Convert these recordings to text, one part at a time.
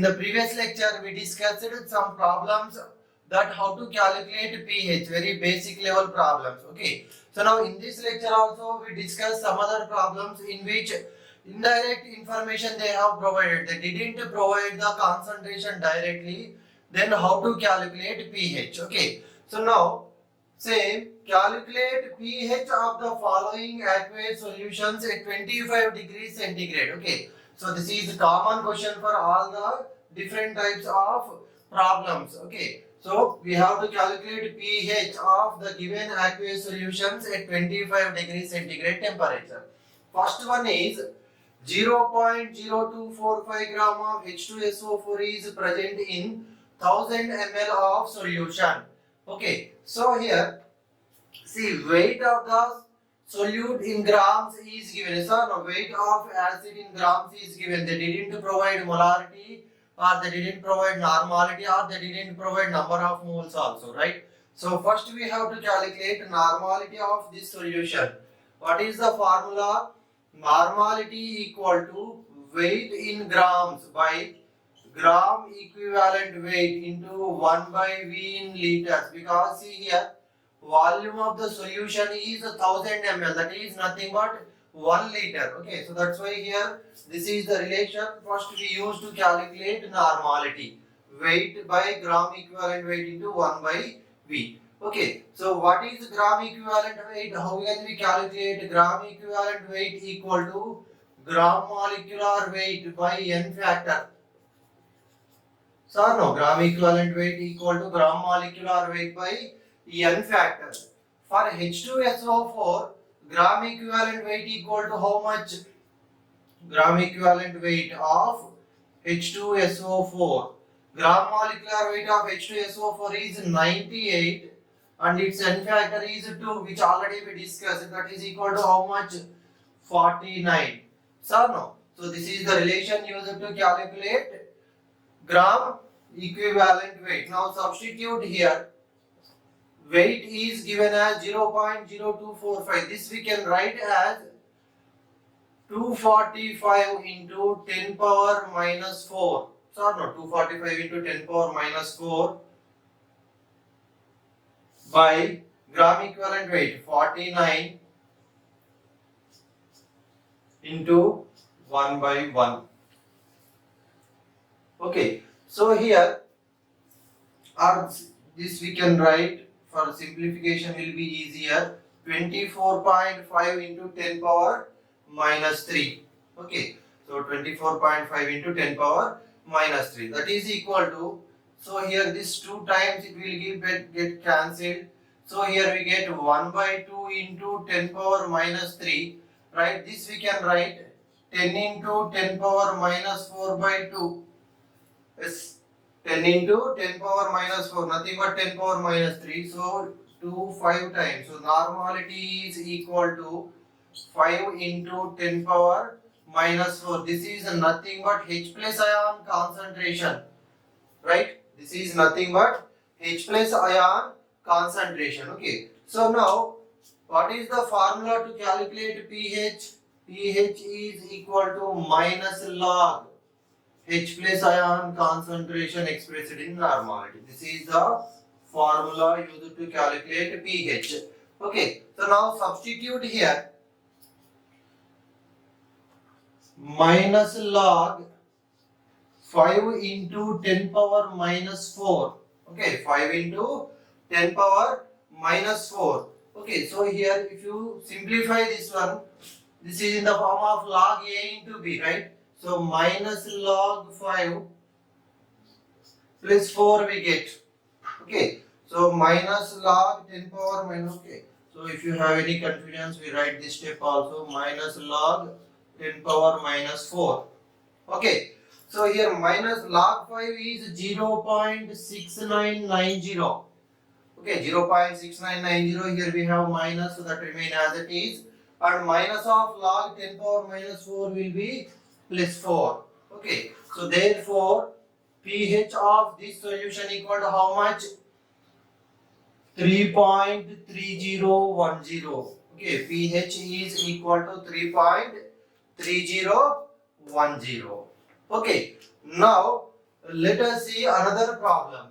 the previous lecture, we discussed some problems that how to calculate pH, very basic level problems. Okay. So now in this lecture also we discuss some other problems in which indirect information they have provided. They didn't provide the concentration directly. Then how to calculate pH? Okay. So now say calculate pH of the following aqueous solutions at 25 degrees centigrade. Okay. So this is a common question for all the different types of problems. Okay. So we have to calculate pH of the given aqueous solutions at 25 degrees centigrade temperature. First one is 0.0245 gram of H2SO4 is present in 1000 ml of solution. Okay, so here see weight of the solute in grams is given. So no, weight of acid in grams is given. They didn't provide molarity, or they didn't provide normality, or they didn't provide number of moles also, right? So first we have to calculate normality of this solution. What is the formula? Normality equal to weight in grams by gram equivalent weight into 1 by V in liters, because see here volume of the solution is 1000 ml, that is nothing but 1 liter. Okay, so that's why here this is the relation. First we use to calculate normality, weight by gram equivalent weight into 1 by V. Okay, so what is gram equivalent weight? How can we calculate gram equivalent weight? Equal to gram molecular weight by n factor. So no, gram equivalent weight equal to gram molecular weight by n factor. For H2SO4, gram equivalent weight equal to how much? Gram equivalent weight of H2SO4. Gram molecular weight of H2SO4 is 98 and its n factor is 2, which already we discussed. That is equal to how much? 49. So no. So this is the relation used to calculate gram equivalent weight. Now substitute here. Weight is given as 0.0245. This we can write as 245 into 10 power minus 4. So no, 245 into 10 power minus 4 by gram equivalent weight 49 into 1 by 1. Okay, so here or this we can write, for simplification will be easier, 24.5 into 10 power minus 3. Okay, so 24.5 into 10 power minus 3, that is equal to, so here this 2 times it will get cancelled. So here we get 1 by 2 into 10 power minus 3, right? This we can write 10 into 10 power minus 4 by 2. Yes, 10 into 10 power minus 4, nothing but 10 power minus 3. So 2 5 times. So normality is equal to 5 into 10 power minus 4. This is nothing but H plus ion concentration, right? This is nothing but H plus ion concentration. Okay. So now what is the formula to calculate pH? pH is equal to minus log H plus ion concentration expressed in normality. This is the formula used to calculate pH. Okay, so now substitute here minus log 5 into 10 power minus 4. Okay, 5 into 10 power minus 4. Okay, so here if you simplify this one, this is in the form of log A into B, right? So minus log 5 plus 4 we get. Okay. So minus log 10 power minus. Okay. So if you have any confusion, we write this step also, minus log 10 power minus 4. Okay. So here minus log 5 is 0.6990. Okay, 0.6990. Here we have minus, so that remain as it is. And minus of log 10 power minus 4 will be plus 4. Okay, so therefore pH of this solution equal to how much? 3.3010. Okay, pH is equal to 3.3010. Okay, now let us see another problem.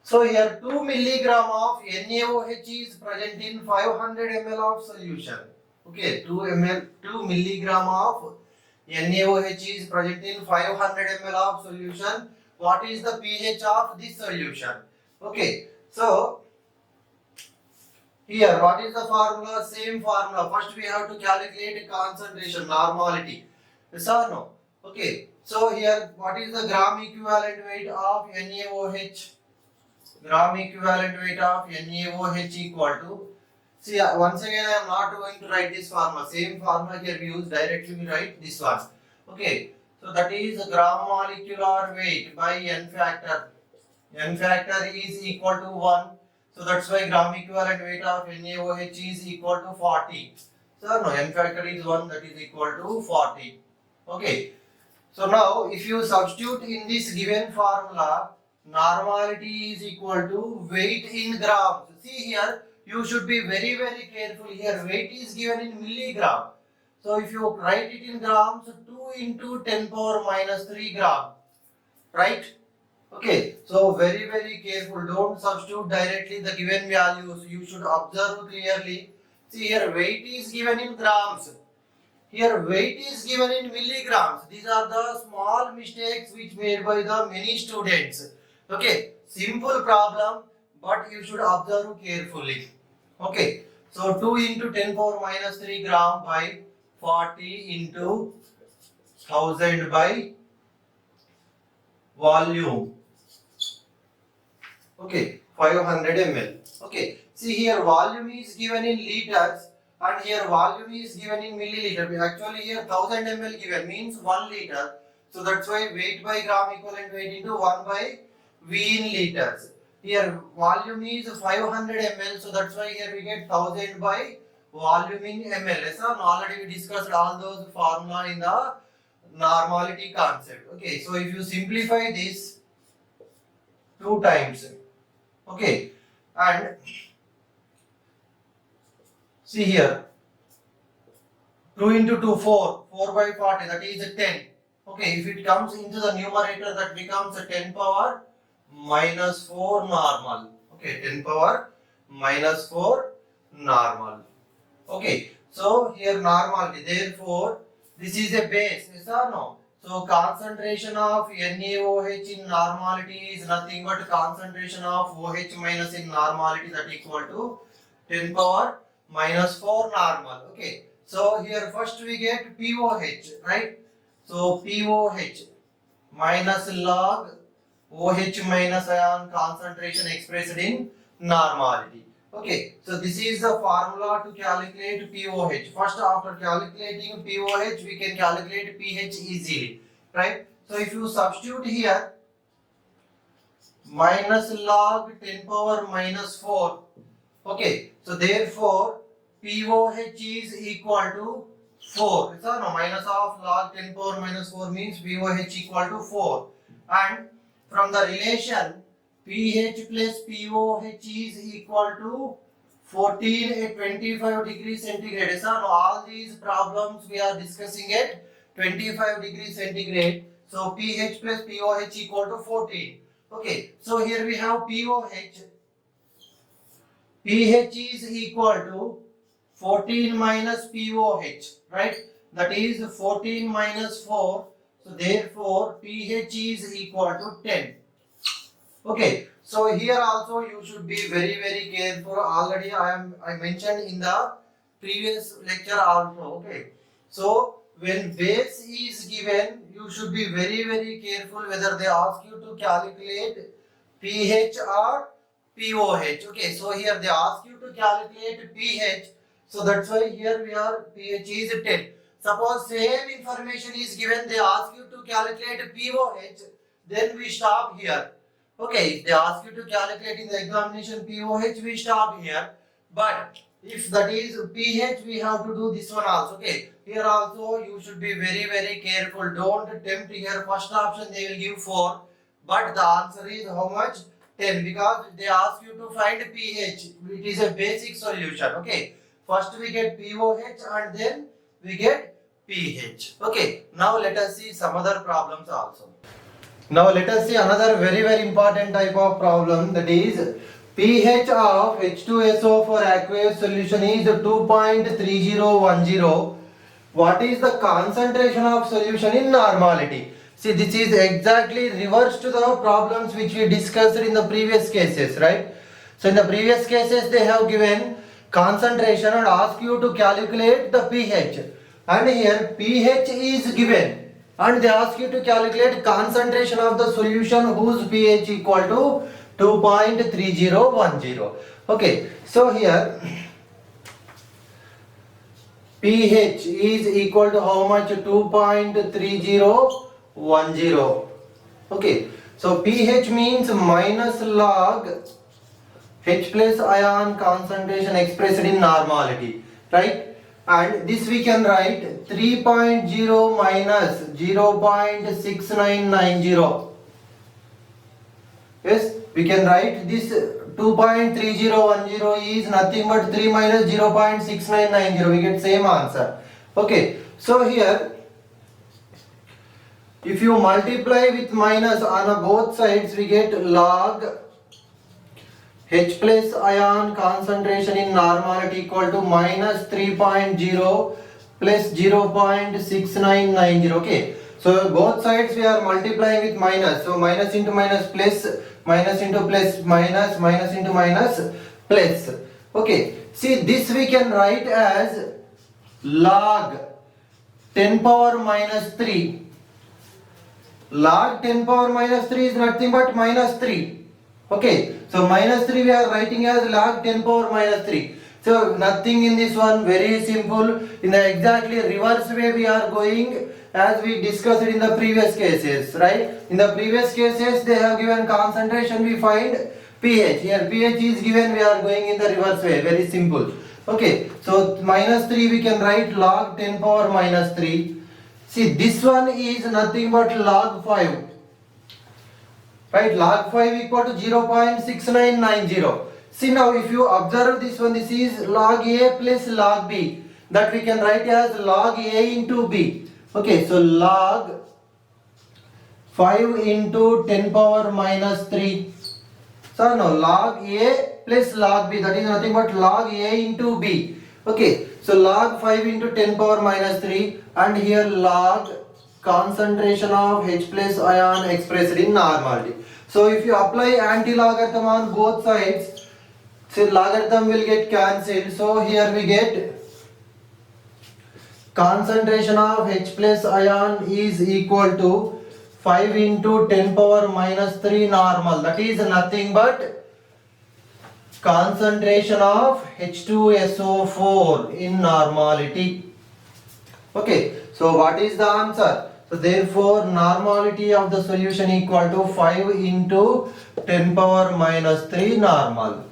So here 2 milligram of NaOH is present in 500 ml of solution. Okay, 2 milligram of NaOH is present in 500 ml of solution. What is the pH of this solution? Okay, so here what is the formula? Same formula. First we have to calculate concentration, normality. Yes or no? Okay, so here what is the gram equivalent weight of NaOH? Gram equivalent weight of NaOH equal to, see once again I am not going to write this formula, same formula here we use, directly we write this one. Okay, so that is gram molecular weight by N factor. N factor is equal to 1, so that's why gram equivalent weight of NaOH is equal to 40. So no, N factor is 1, that is equal to 40. Okay, so now if you substitute in this given formula, normality is equal to weight in grams. See here, you should be very careful here. Weight is given in milligram. So if you write it in grams, 2 into 10 power minus 3 gram. Right? Okay. So very careful. Don't substitute directly the given values. You should observe clearly. See here, weight is given in grams. Here weight is given in milligrams. These are the small mistakes which made by the many students. Okay, simple problem, but you should observe carefully. Okay, so 2 into 10 power minus 3 gram by 40 into 1000 by volume. Okay, 500 ml. Okay, see here volume is given in liters and here volume is given in milliliter. Actually here 1000 ml given means 1 liter. So that's why weight by gram equivalent weight into 1 by V in liters. Here volume is 500 ml, so that's why here we get 1000 by volume in ml. Yes, already we discussed all those formula in the normality concept. Okay, so if you simplify this 2 times, okay, and see here 2 into 2 4 by 40, that is 10. Okay, if it comes into the numerator, that becomes a 10 power minus 4 normal. Okay, 10 power minus 4 normal. Okay, so here normality, therefore this is a base, yes or no? So concentration of NaOH in normality is nothing but concentration of OH minus in normality, that equal to 10 power minus 4 normal. Okay, so here first we get POH, right? So POH minus log OH minus ion concentration expressed in normality. Okay, so this is the formula to calculate POH. First, after calculating POH, we can calculate pH easily, right? So if you substitute here minus log 10 power minus 4, okay, so therefore POH is equal to 4. So no, minus of log 10 power minus 4 means POH equal to 4. And from the relation pH plus POH is equal to 14 at 25 degrees centigrade. So all these problems we are discussing at 25 degrees centigrade. So pH plus POH equal to 14. Okay, so here we have POH. pH is equal to 14 minus POH, right? That is 14 minus 4. So therefore pH is equal to 10. Okay, so here also you should be very careful. Already I mentioned in the previous lecture also. Okay, so when base is given, you should be very careful whether they ask you to calculate pH or POH. Okay, so here they ask you to calculate pH, so that's why here we are pH is 10. Suppose same information is given, they ask you to calculate POH, then we stop here. Okay, if they ask you to calculate in the examination POH, we stop here. But if that is pH, we have to do this one also. Okay, here also you should be very careful. Don't attempt here. First option they will give 4, but the answer is how much? 10, because they ask you to find pH. It is a basic solution. Okay, first we get POH and then we get pH. Okay, now let us see some other problems also. Now let us see another very important type of problem, that is pH of H2SO4 aqueous solution is 2.3010. What is the concentration of solution in normality? See, this is exactly reverse to the problems which we discussed in the previous cases, right? So in the previous cases they have given concentration and ask you to calculate the pH, and here pH is given and they ask you to calculate concentration of the solution whose pH equal to 2.3010. Okay, so here pH is equal to how much? 2.3010. Okay, so pH means minus log H plus ion concentration expressed in normality, right? And this we can write 3.0 minus 0.6990. Yes, we can write this 2.3010 is nothing but 3 minus 0.6990. We get same answer. Okay, so here if you multiply with minus on both sides, we get log H plus ion concentration in normality equal to minus 3.0 plus 0.6990. Okay, so both sides we are multiplying with minus, so minus into minus plus, minus into plus minus, minus into minus plus. Okay, see this we can write as log 10 power minus 3. Log 10 power minus 3 is nothing but minus 3. Okay, so minus 3 we are writing as log 10 power minus 3. So nothing in this one, very simple. In the exactly reverse way we are going as we discussed in the previous cases, right? In the previous cases they have given concentration, we find pH. Here pH is given, we are going in the reverse way, very simple. Okay, so minus 3 we can write log 10 power minus 3. See, this one is nothing but log 5. Right, log 5 equal to 0.6990. See now if you observe this one, this is log A plus log B. That we can write as log A into B. Okay, so log 5 into 10 power minus 3. So now log A plus log B, that is nothing but log A into B. Okay, so log 5 into 10 power minus 3, and here log concentration of H plus ion expressed in normality. So if you apply anti-logarithm on both sides, so logarithm will get cancelled. So here we get concentration of H plus ion is equal to 5 into 10 power minus 3 normal. That is nothing but concentration of H2SO4 in normality. Okay, so what is the answer? So therefore normality of the solution equal to 5 into 10 power minus 3 normal.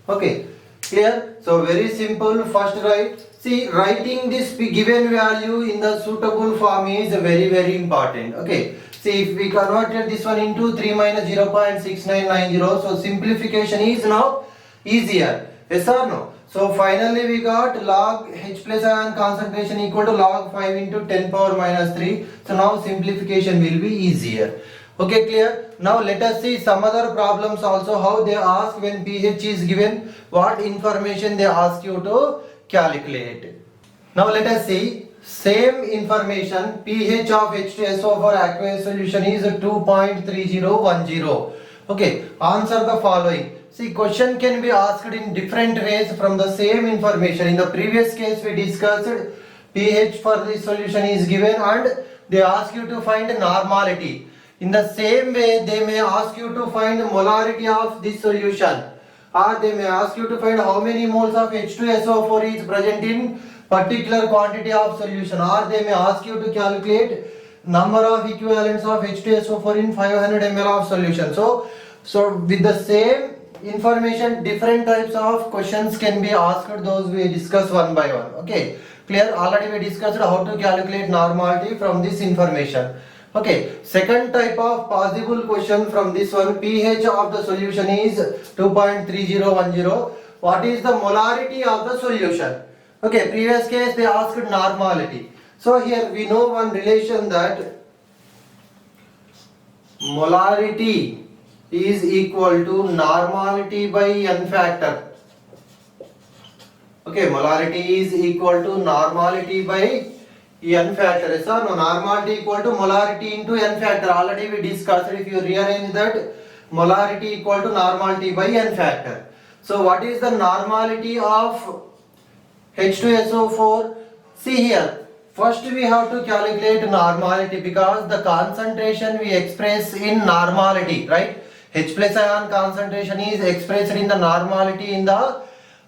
Okay, clear? So very simple. First write. See, writing this given value in the suitable form is very important. Okay, see if we converted this one into 3 minus 0.6990, so simplification is now easier. Yes or no? So finally we got log H plus ion concentration equal to log 5 into 10 power minus 3. So now simplification will be easier. Okay, clear? Now let us see some other problems also, how they ask when pH is given, what information they ask you to calculate. Now let us see same information, pH of H2SO4 aqueous solution is 2.3010. Okay, answer the following. See, question can be asked in different ways from the same information. In the previous case we discussed pH for the solution is given and they ask you to find normality. In the same way they may ask you to find molarity of this solution, or they may ask you to find how many moles of H2SO4 is present in particular quantity of solution, or they may ask you to calculate number of equivalents of H2SO4 in 500 ml of solution. So with the same information different types of questions can be asked, those we discuss one by one. Okay, clear? Already we discussed how to calculate normality from this information. Okay, second type of possible question from this one, pH of the solution is 2.3010. What is the molarity of the solution? Okay, previous case they asked normality. So here we know one relation that molarity is equal to normality by n factor. Okay, molarity is equal to normality by n factor. Yes or no? Normality equal to molarity into n factor. Already we discussed. If you rearrange that, molarity equal to normality by n factor. So what is the normality of H2SO4? See here. First we have to calculate normality because the concentration we express in normality, right? H plus ion concentration is expressed in the normality in the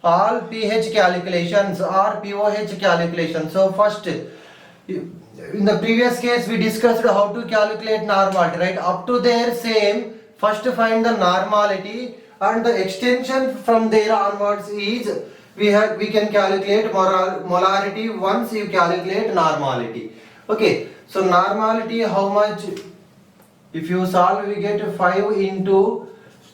all pH calculations or pOH calculations. So first, in the previous case we discussed how to calculate normality, right? Up to there same, first find the normality and the extension from there onwards is we can calculate molarity once you calculate normality. Okay, so normality how much? If you solve, we get 5 into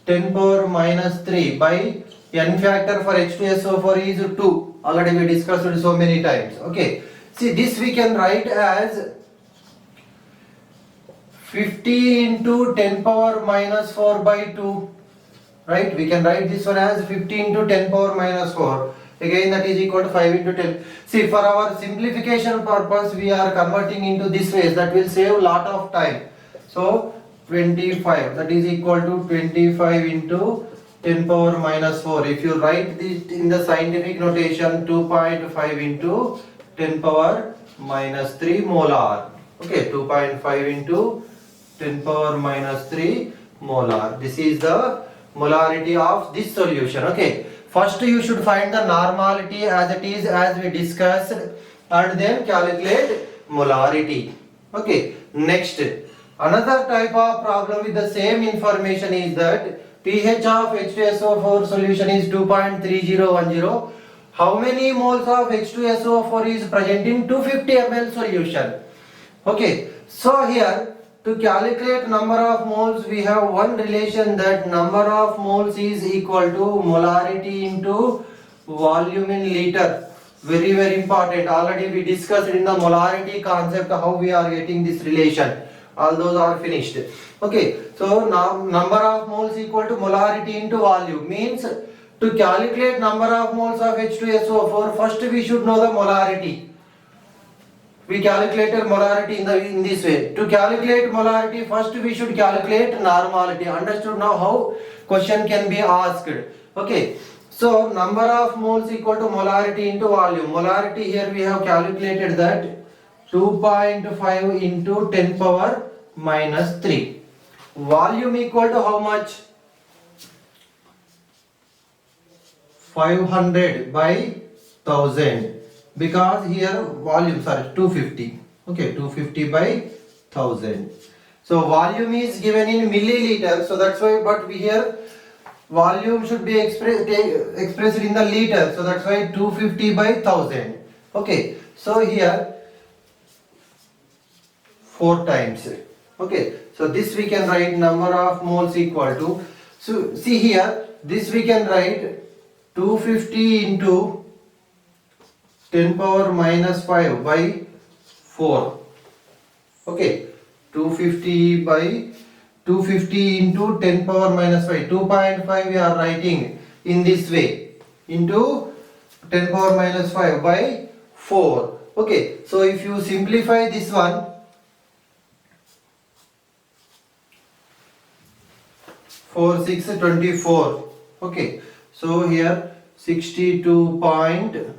10 power minus 3 by n factor for H2SO4 is 2. Already we discussed it so many times. Okay, see this we can write as 50 into 10 power minus 4 by 2. Right, we can write this one as 50 into 10 power minus 4. Again that is equal to 5 into 10. See, for our simplification purpose we are converting into this way. That will save lot of time. So 25, that is equal to 25 into 10 power minus 4. If you write this in the scientific notation, 2.5 into 10 power minus 3 molar. Okay, 2.5 into 10 power minus 3 molar. This is the molarity of this solution. Okay, first you should find the normality as it is, as we discussed, and then calculate molarity. Okay, next, another type of problem with the same information is that pH of H2SO4 solution is 2.3010. How many moles of H2SO4 is present in 250 ml solution? Okay, so here to calculate number of moles, we have one relation that number of moles is equal to molarity into volume in liter. Very, very important. Already we discussed in the molarity concept how we are getting this relation. All those are finished. Okay, so now number of moles equal to molarity into volume means to calculate number of moles of H2SO4, first we should know the molarity. We calculated molarity in this way. To calculate molarity, first we should calculate normality. Understood now how question can be asked. Okay, so number of moles equal to molarity into volume. Molarity here we have calculated that 2.5 into 10 power minus 3. Volume equal to how much? 500 by 1000. Because here volume, sorry, 250. Okay, 250 by 1000. So volume is given in milliliter. So that's why, but we here volume should be expressed in the liter. So that's why 250 by 1000. Okay, so here 4 times. Okay, so this we can write number of moles equal to. So see here, this we can write 250 into 10 power minus 5 by 4. Okay, 250 by 250 into 10 power minus 5. 2.5 we are writing in this way into 10 power minus 5 by 4. Okay, so if you simplify this one, 4 6 24. Okay, so here 62.5.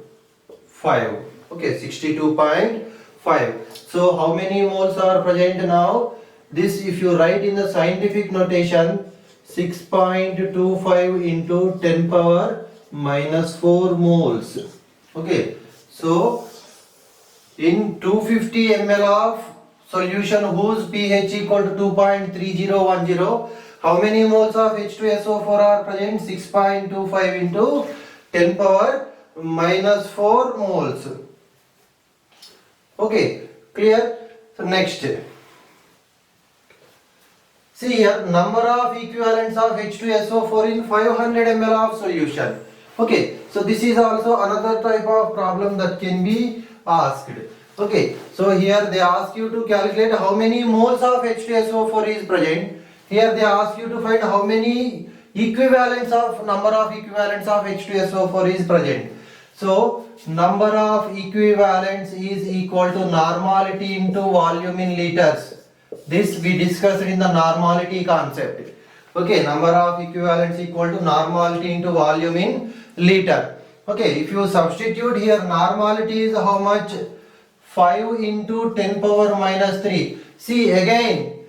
Okay, 62.5. So how many moles are present now? This if you write in the scientific notation, 6.25 into 10 power minus 4 moles. Okay, so in 250 ml of solution whose pH equal to 2.3010, how many moles of H2SO4 are present? 6.25 into 10 power minus 4 moles. Okay, clear? So next, see here number of equivalents of H2SO4 in 500 ml of solution. Okay, so this is also another type of problem that can be asked. Okay, so here they ask you to calculate how many moles of H2SO4 is present. Here they ask you to find how many equivalents of number of equivalents of H2SO4 is present. So number of equivalents is equal to normality into volume in liters. This we discussed in the normality concept. Okay, number of equivalents equal to normality into volume in liter. Okay, if you substitute here, normality is how much? 5 into 10 power minus 3. See again,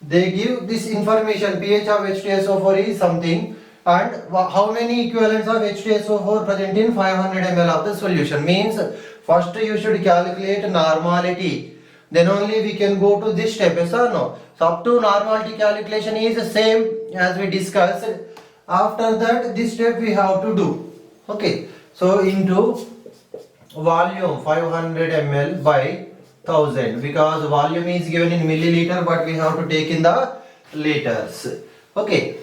they give this information, pH of H2SO4 is something, and how many equivalents of H2SO4 present in 500 ml of the solution. Means first you should calculate normality, then only we can go to this step, yes or no? So up to normality calculation is the same as we discussed. After that this step we have to do. Okay, so into volume 500 ml by 1000, because volume is given in milliliter but we have to take in the liters. Okay,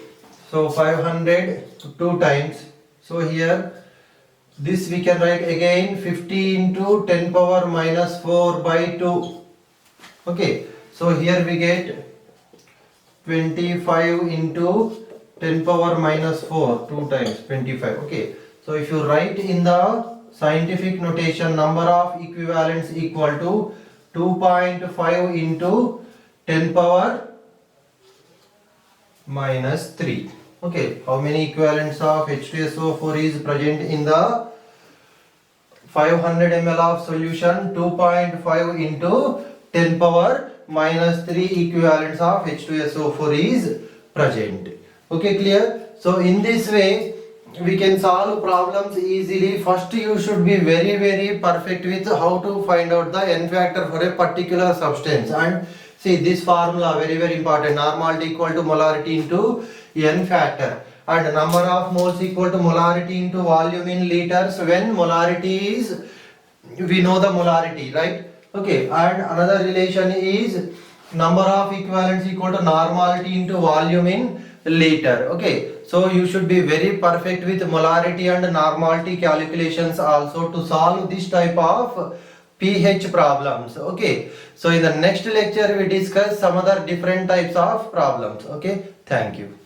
so 500 2 times, so here this we can write again 50 into 10 power minus 4 by 2. Okay, so here we get 25 into 10 power minus 4, 2 times 25. Okay, so if you write in the scientific notation, number of equivalents equal to 2.5 into 10 power minus 3. Okay, how many equivalents of H2SO4 is present in the 500 ml of solution? 2.5 into 10 power minus 3 equivalents of H2SO4 is present. Okay, clear? So in this way we can solve problems easily. First you should be very perfect with how to find out the N factor for a particular substance. And see this formula very important. Normality equal to molarity into N factor, and number of moles equal to molarity into volume in liters. When molarity is, we know the molarity, right? Okay, and another relation is number of equivalents equal to normality into volume in liter. Okay, so you should be very perfect with molarity and normality calculations also to solve this type of pH problems. Okay, so in the next lecture we discuss some other different types of problems. Okay, thank you.